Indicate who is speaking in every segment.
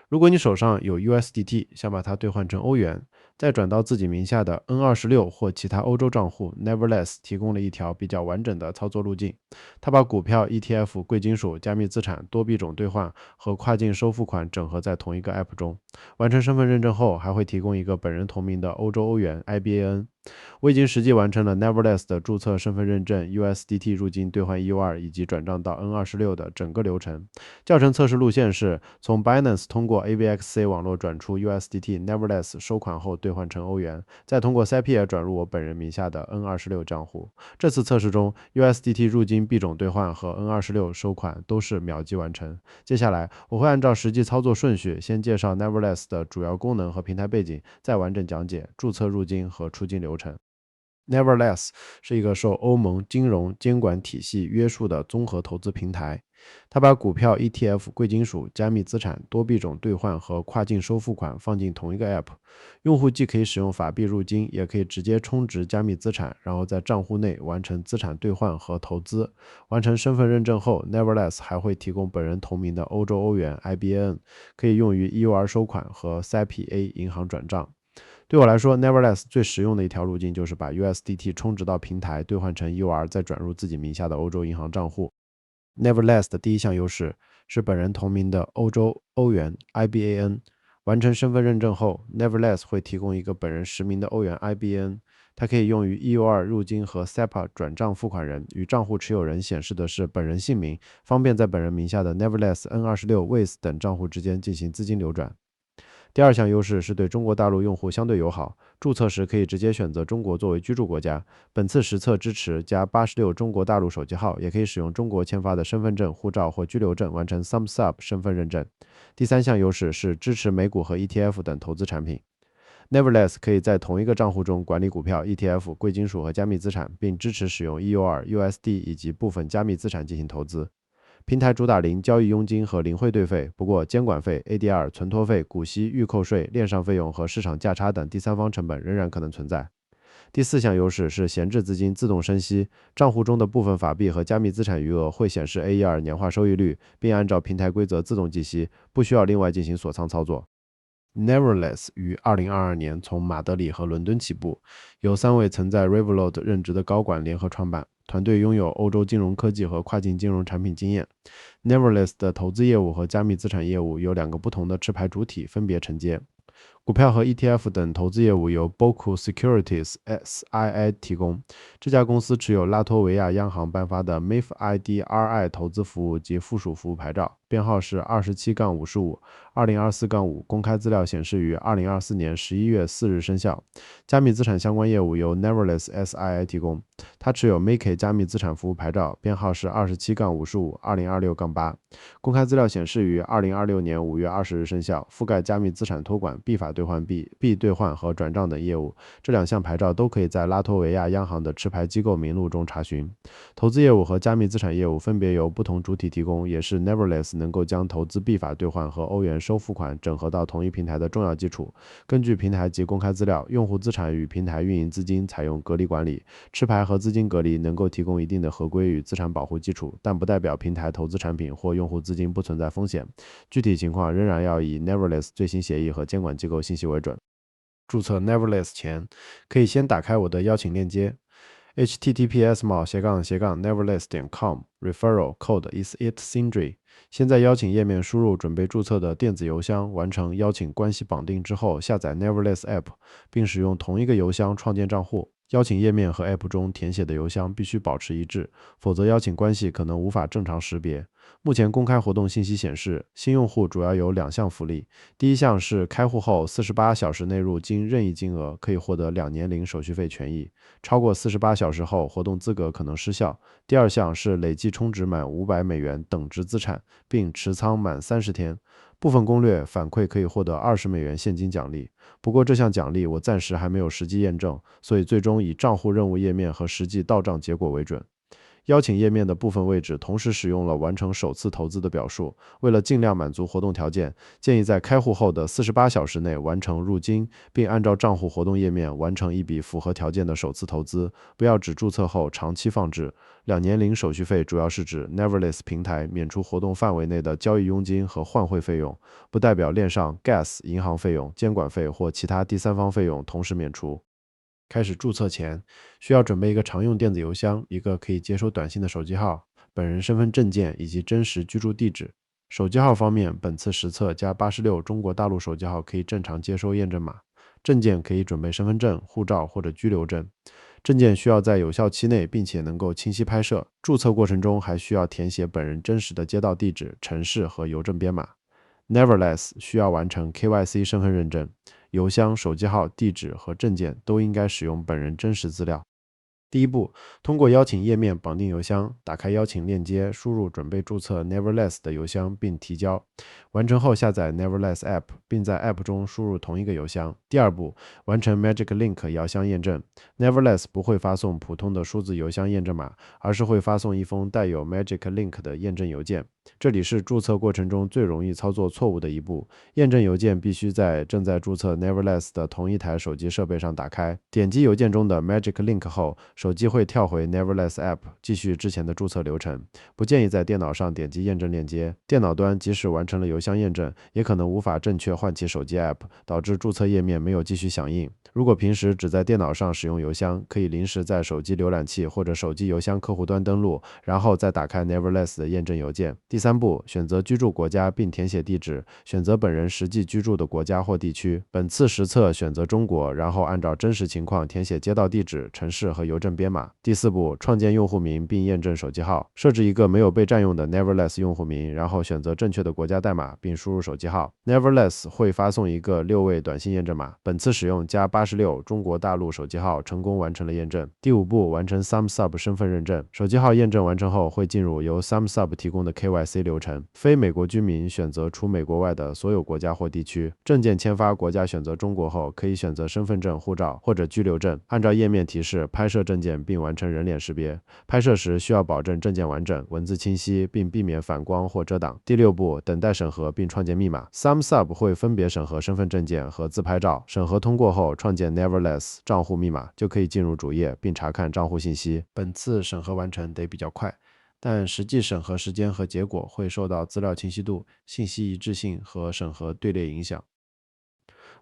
Speaker 1: 如果你手上有 USDT， 想把它兑換成歐元，再轉到自己名下的 N26 或其他歐洲賬戶 Neverless 提供了一條比較完整的操作路徑。它把股票、ETF、貴金屬、加密資產、多幣種兌換和跨境收付款整合在同一個 App 中。完成身份認證後，還會提供一個本人同名的歐洲歐元 IBAN。我已經實際完成了 Neverless 的註冊、身份認證、USDT 入金兌換 EUR 以及轉賬到 N26 的整個流程。教程測試路線是從 Binance 通過 AVXC 網絡轉出 USDT Neverless 收款後兌換成歐元，再通過 SEPA 轉入我本人名下的 N26 賬戶。這次測試中 USDT 入金幣種兌換和 N26 收款都是秒擊完成。接下來我會按照實際操作順序，先介紹 Neverless 的主要功能和平台背景，再完整講解註冊入金和出金流程。Neverless 是一個受歐盟金融監管體系約束的綜合投資平台，它把股票、ETF、貴金屬、加密資產、多幣種兌換和跨境收付款放進同一個 App。用戶既可以使用法幣入金，也可以直接充值加密資產，然後在賬戶內完成資產兌換和投資。完成身份認證後 ，Neverless 還會提供本人同名的歐洲歐元 IBAN， 可以用於 EUR 收款和 SEPA 銀行轉賬。對我來說 ，Neverless 最實用的一條路徑就是把 USDT 充值到平台，兌換成 EUR， 再轉入自己名下的歐洲銀行賬戶。Neverless 的第一項優勢是本人同名的歐洲歐元 IBAN。完成身份認證後 ，Neverless 會提供一個本人實名的歐元 IBAN， 它可以用於 EUR 入金和 SEPA 轉賬付款人與賬戶持有人顯示的是本人姓名，方便在本人名下的 Neverless N26、Wise 等賬戶之間進行資金流轉。第二項優勢是對中國大陸用戶相對友好，註冊時可以直接選擇中國作為居住國家。本次實測支持加86中國大陸手機號，也可以使用中國簽發的身份證、護照或居留證完成 Thumbs Up 身份認證。第三項優勢是支持美股和 ETF 等投資產品。Neverless 可以在同一個賬戶中管理股票、ETF、貴金屬和加密資產，並支持使用 EUR、USD 以及部分加密資產進行投資。平台主打零交易佣金和零匯兌費，不過監管費、ADR、存託費、股息、預扣稅、鏈上費用和市場價差等第三方成本仍然可能存在。第四項優勢是閒置資金自動生息，賬戶中的部分法幣和加密資產餘額會顯示 AER 年化收益率，並按照平台規則自動計息，不需要另外進行鎖倉操作。Neverless 於2022年從馬德里和倫敦起步，由3位曾在 Revolut 任職的高管聯合創辦。團隊擁有歐洲金融科技和跨境金融產品經驗。Neverless 的投資業務和加密資產業務由2個不同的持牌主體分別承接。股票和 ETF 等投資業務由 Boku Securities SII 提供。這家公司持有拉脫維亞央行頒發的 MIF-IDRI 投資服務及附屬服務牌照，編號是27-55 2024-5，公開資料顯示於2024年11月4日生效。加密資產相關業務由 Neverless SII 提供，它持有 Maker 加密資產服務牌照，編號是27-55 2026-8，公開資料顯示於2026年5月20日生效，覆蓋加密資產托管、幣法兌換、幣兌換和轉賬等業務。這2項牌照都可以在拉脫維亞央行的持牌機構名錄中查詢。投資業務和加密資產業務分別由不同主體提供，也是 Neverless 能夠將投資幣法兌換和歐元收付款整合到同一平台的重要基礎。根據平台及公開資料，用戶資產與平台運營資金採用隔離管理，持牌和資金隔離能夠提供一定的合規與資產保護基礎，但不代表平台投資產品或用戶資金不存在風險。具體情況仍然要以 Neverless 最新協議和監管機構信息為準。註冊 Neverless 前，可以先打開我的邀請鏈接 https://neverless.com referral code is it Sindri。先在邀請頁面輸入準備註冊的電子郵箱，完成邀請關係綁定之後，下載 Neverless App， 並使用同一個郵箱創建賬戶。邀請頁面和 App 中填寫的郵箱必須保持一致，否則邀請關係可能無法正常識別。目前公開活動信息顯示，新用戶主要有2項福利。第一項是開戶後48小時內入金任意金額，可以獲得2年零手續費權益，超過48小時後活動資格可能失效。第二項是累計充值滿$500等值資產，並持倉滿30天。部分攻略反饋可以獲得$20現金獎勵，不過這項獎勵我暫時還沒有實際驗證，所以最終以賬戶任務頁面和實際到賬結果為準。邀請頁面的部分位置同時使用了完成首次投資的表述。為了盡量滿足活動條件，建議在開戶後的48小時內完成入金，並按照賬戶活動頁面完成一筆符合條件的首次投資，不要只註冊後長期放置。2年零手續費主要是指 Neverless 平台免除活動範圍內的交易佣金和換匯費用，不代表鏈上 Gas 銀行費用、監管費或其他第三方費用同時免除。開始註冊前，需要準備一個常用電子郵箱、一個可以接收短信的手機號、本人身份證件以及真實居住地址。手机號方面，本次實測加86中國大陸手機號可以正常接收驗證碼。證件可以準備身份證、護照或者居留證。證件需要在有效期內並且能夠清晰拍攝。註冊過程中還需要填寫本人真實的街道地址、城市和郵政編碼。Neverless 需要完成 KYC 身份認證，郵箱、手機號、地址和證件都應該使用本人真實資料。第一步，通過邀請頁面綁定郵箱，打開邀請鏈接，輸入準備註冊 Neverless 的郵箱並提交。完成後下載 Neverless App， 並在 App 中輸入同一個郵箱。第二步，完成 Magic Link 郵箱驗證。Neverless 不會發送普通的數字郵箱驗證碼，而是會發送一封帶有 Magic Link 的驗證郵件。這裡是註冊過程中最容易操作錯誤的一步。驗證郵件必須在正在註冊 Neverless 的同一台手機設備上打開，點擊郵件中的 Magic Link 後，手機會跳回 Neverless App， 繼續之前的註冊流程。不建議在電腦上點擊驗證鏈接。電腦端即使完成了郵箱驗證，也可能無法正確喚起手機 App， 導致註冊頁面沒有繼續響應。如果平時只在電腦上使用郵箱，可以臨時在手機瀏覽器或者手機郵箱客戶端登錄，然後再打開 Neverless 的驗證郵件。第三步，選擇居住國家並填寫地址，選擇本人實際居住的國家或地區。本次實測選擇中國，然後按照真實情況填寫街道地址、城市和郵政編碼。第四步，創建用戶名並驗證手機號，設置一個沒有被占用的 Neverless 用戶名，然後選擇正確的國家代碼並輸入手機號。Neverless 會發送一個6位短信驗證碼，本次使用加86中國大陸手機號成功完成了驗證。第五步，完成 SumSub 身份認證。手機號驗證完成後，會進入由 SumSub 提供的 KYC 流程。非美國居民選擇除美國外的所有國家或地區。證件簽發國家選擇中國後，可以選擇身份證、護照或者居留證，按照頁面提示拍攝證件並完成人臉識別。拍攝時需要保證證件完整、文字清晰，並避免反光或遮擋。第六步，等待審核並創建密碼。SumSub 會分別審核身份證件和自拍照，審核通過後創建 Neverless 賬戶密碼，就可以進入主頁並查看賬戶信息。本次審核完成得比較快，但實際審核時間和結果會受到資料清晰度、信息一致性和審核隊列影響。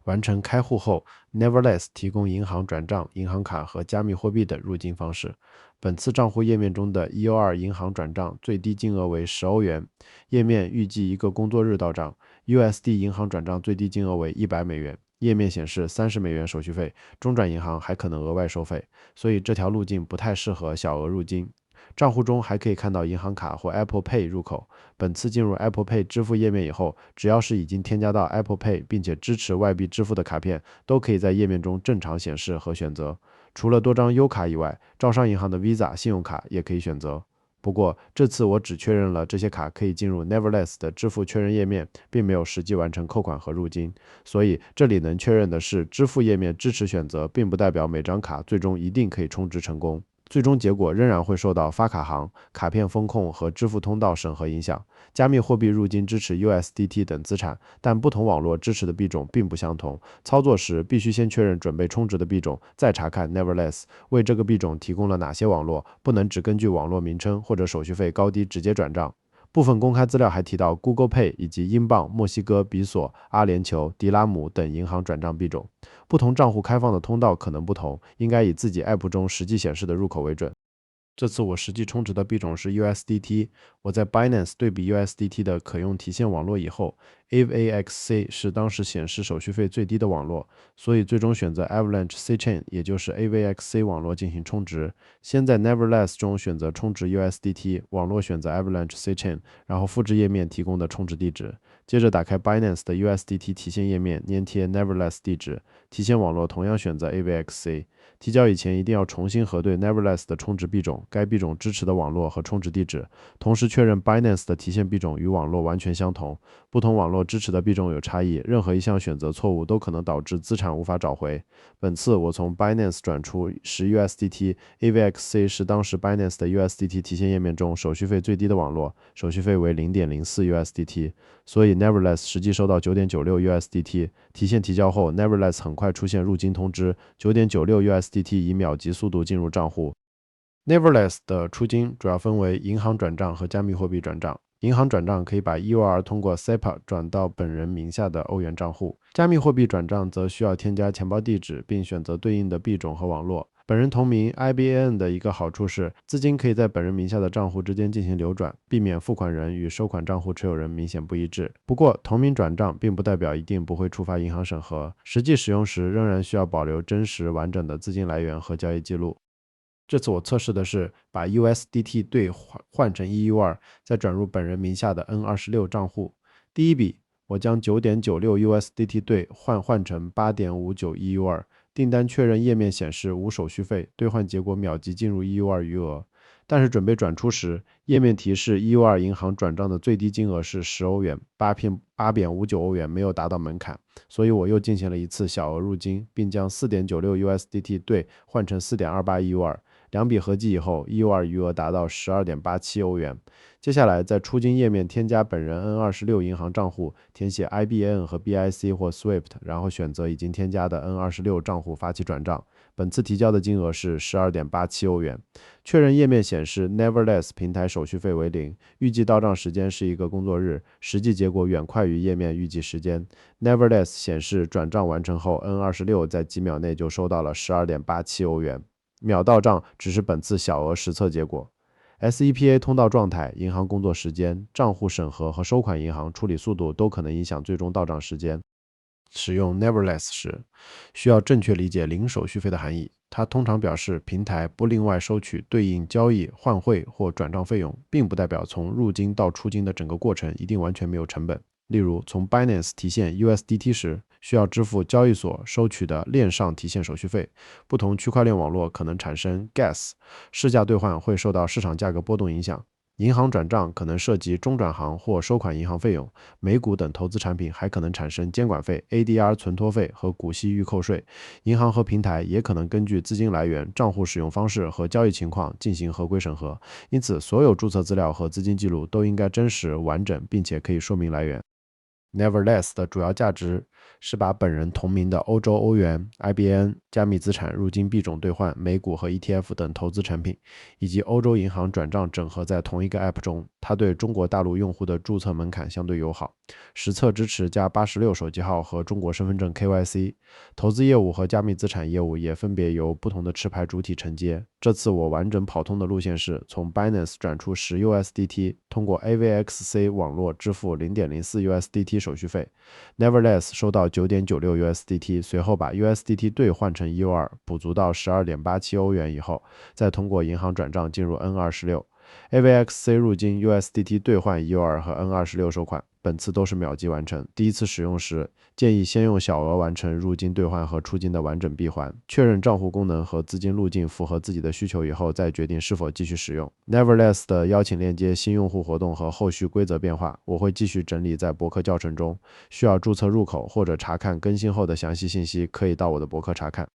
Speaker 1: 完成開戶後 ，Neverless 提供銀行轉賬、銀行卡和加密貨幣等入金方式。本次賬戶頁面中的 EOR 銀行轉賬最低金額為10歐元，頁面預計一個工作日到賬。USD 銀行轉賬最低金額為100美元，頁面顯示30美元手續費，中轉銀行還可能額外收費，所以這條路徑不太適合小額入金。賬戶中還可以看到銀行卡或 Apple Pay 入口。本次進入 Apple Pay 支付頁面以後，只要是已經添加到 Apple Pay 並且支持外幣支付的卡片，都可以在頁面中正常顯示和選擇。除了多張 U 卡以外，招商銀行的 Visa 信用卡也可以選擇。不過，這次我只確認了這些卡可以進入 Neverless 的支付確認頁面，並沒有實際完成扣款和入金。所以，這裡能確認的是，支付頁面支持選擇，並不代表每張卡最終一定可以充值成功。最終結果仍然會受到發卡行、卡片風控和支付通道審核影響。加密貨幣入金支持 USDT 等資產，但不同網絡支持的幣種並不相同。操作時必須先確認準備充值的幣種，再查看 Neverless 為這個幣種提供了哪些網絡，不能只根據網絡名稱或者手續費高低直接轉賬。部分公開資料還提到 Google Pay 以及英鎊、墨西哥比索、阿聯酋、迪拉姆等銀行轉賬幣種。不同賬戶開放的通道可能不同，應該以自己 App 中實際顯示的入口為準。這次我實際充值的幣種是 USDT， 我在 Binance 對比 USDT 的可用提現網絡以後， AVAXC 是當時顯示手續費最低的網絡，所以最終選擇 Avalanche C-Chain， 也就是 AVAXC 網絡進行充值。先在 Neverless 中選擇充值 USDT， 網絡選擇 Avalanche C-Chain， 然後複製頁面提供的充值地址。接着打開 Binance 的 USDT 提現頁面，粘貼 Neverless 地址，提現網絡同樣選擇 AVAXC。提交以前一定要重新核對 Neverless 的充值幣種、該幣種支持的網絡和充值地址，同時確認 Binance 的提現幣種與網絡完全相同。不同網絡絡支持的幣種有差異，任何一項選擇錯誤都可能導致資產無法找回。本次我從 Binance 轉出10USDT，AVXC 是當時 Binance 的 USDT 提現頁面中手續費最低的網絡，手續費為 0.04USDT， 所以 Neverless 實際收到 9.96USDT。提現提交後 Neverless 很快出現入金通知， 9.96USDT 以秒級速度進入賬戶。Neverless 的出金主要分為銀行轉賬和加密貨幣轉賬。銀行轉賬可以把 EOR 通過 SEPA 轉到本人名下的歐元賬戶，加密貨幣轉賬則需要添加錢包地址並選擇對應的幣種和網絡。本人同名 IBAN 的一個好處是，資金可以在本人名下的賬戶之間進行流轉，避免付款人與收款賬戶持有人明顯不一致。不過，同名轉賬並不代表一定不會觸發銀行審核，實際使用時仍然需要保留真實完整的資金來源和交易記錄。這次我測試的是把 USDT 兌換成 EUR， 再轉入本人名下的 N26 賬戶。第一筆，我將 9.96 USDT 兌換成 8.59 EUR， 訂單確認頁面顯示無手續費，兌換結果秒級進入 EUR 餘額。但是準備轉出時，頁面提示 EUR 銀行轉賬的最低金額是10歐元，8.59歐元沒有達到門檻，所以我又進行了一次小額入金，並將 4.96 USDT 兌換成 4.28 EUR。兩筆合計以後 ，EUR 餘額達到 12.87 歐元。接下來在出金頁面添加本人 N26 銀行賬戶，填寫 IBAN 和 BIC 或 SWIFT， 然後選擇已經添加的 N26 賬戶發起轉賬。本次提交的金額是 12.87 歐元。確認頁面顯示 Neverless 平台手續費為0，預計到賬時間是1個工作日，實際結果遠快於頁面預計時間。Neverless 顯示轉賬完成後 ，N26 在幾秒內就收到了 12.87 歐元。秒到賬只是本次小額實測結果。SEPA 通道狀態、銀行工作時間、賬戶審核和收款銀行處理速度都可能影響最終到賬時間。使用 Neverless 時，需要正確理解零手續費的含義。它通常表示平台不另外收取對應交易、換匯或轉賬費用，並不代表從入金到出金的整個過程一定完全沒有成本。例如，從 Binance 提現 USDT 時，需要支付交易所收取的鏈上提現手續費。不同區塊鏈網絡可能產生 Gas， 市價兌換會受到市場價格波動影響。銀行轉賬可能涉及中轉行或收款銀行費用，美股等投資產品還可能產生監管費、ADR 存託費和股息預扣稅。銀行和平台也可能根據資金來源、賬戶使用方式和交易情況進行合規審核。因此，所有註冊資料和資金記錄都應該真實、完整，並且可以說明來源。Neverless 的主要價值是把本人同名的歐洲歐元、IBAN、加密資產、入金幣種兌換、美股和 ETF 等投資產品，以及歐洲銀行轉賬整合在同一個 App 中。它對中國大陸用戶的註冊門檻相對友好，實測支持加86手機號和中國身份證 KYC。投資業務和加密資產業務也分別由不同的持牌主體承接。這次我完整跑通的路線是從 Binance 轉出10 USDT， 通過 AVXC 網絡支付 0.04 USDT 手續費。Neverless 收到 9.96 USDT， 隨後把 USDT 兌換成 EUR， 補足到 12.87 歐元以後，再通過銀行轉賬進入 N26。AVXC 入金 USDT 兌換 EUR 和 N26 收款，本次都是秒級完成。第一次使用時，建議先用小額完成入金兌換和出金的完整閉環，確認賬戶功能和資金路徑符合自己的需求以後，再決定是否繼續使用。Neverless 的邀請鏈接、新用戶活動和後續規則變化，我會繼續整理在博客教程中。需要註冊入口或者查看更新後的詳細信息，可以到我的博客查看。